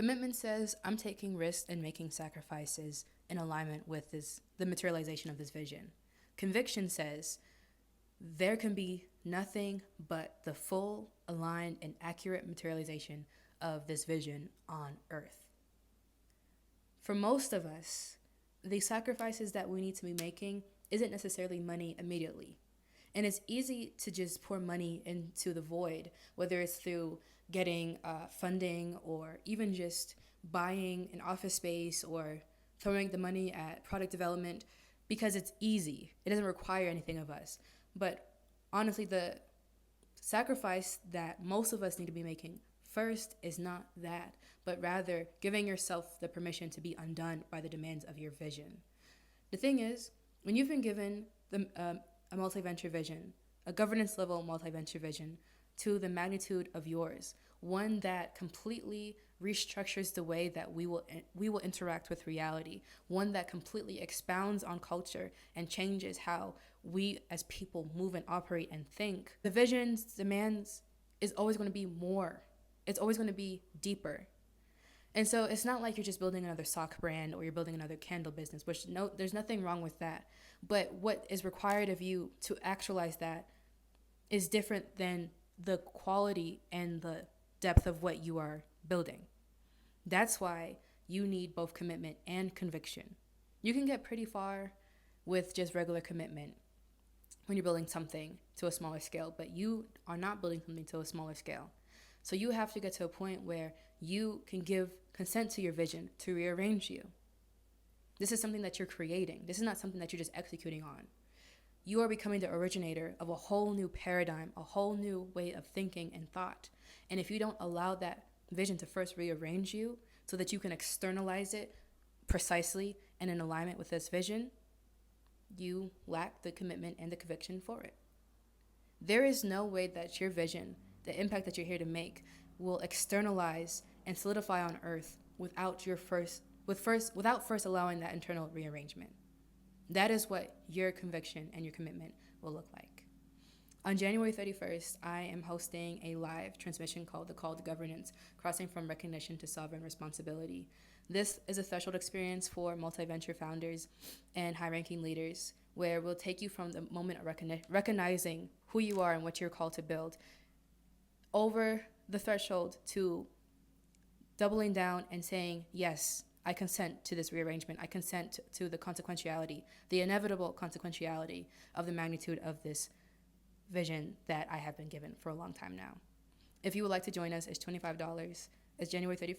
Commitment says, I'm taking risks and making sacrifices in alignment with the materialization of this vision. Conviction says, there can be nothing but the full, aligned, and accurate materialization of this vision on earth. For most of us, the sacrifices that we need to be making isn't necessarily money immediately. And it's easy to just pour money into the void, whether it's through getting funding or even just buying an office space or throwing the money at product development because it's easy. It doesn't require anything of us. But honestly, the sacrifice that most of us need to be making first is not that, but rather giving yourself the permission to be undone by the demands of your vision. The thing is, when you've been given a multi-venture vision, a governance level multi-venture vision to the magnitude of yours, one that completely restructures the way that we will interact with reality, one that completely expounds on culture and changes how we as people move and operate and think. The vision's demands is always going to be more. It's always going to be deeper. And so it's not like you're just building another sock brand or you're building another candle business, which there's nothing wrong with that. But what is required of you to actualize that is different than the quality and the depth of what you are building. That's why you need both commitment and conviction. You can get pretty far with just regular commitment when you're building something to a smaller scale, but you are not building something to a smaller scale. So you have to get to a point where you can give consent to your vision to rearrange you. This is something that you're creating. This is not something that you're just executing on. You are becoming the originator of a whole new paradigm, a whole new way of thinking and thought. And if you don't allow that vision to first rearrange you so that you can externalize it precisely and in alignment with this vision, you lack the commitment and the conviction for it. There is no way that your vision, the impact that you're here to make, will externalize and solidify on earth without first allowing that internal rearrangement. That is what your conviction and your commitment will look like. On January 31st, I am hosting a live transmission called The Call to Governance, Crossing from Recognition to Sovereign Responsibility. This is a threshold experience for multi-venture founders and high-ranking leaders where we'll take you from the moment of recognizing who you are and what you're called to build over the threshold to doubling down and saying, yes, I consent to this rearrangement. I consent to the consequentiality, the inevitable consequentiality of the magnitude of this vision that I have been given for a long time now. If you would like to join us, it's $25. It's January 31st.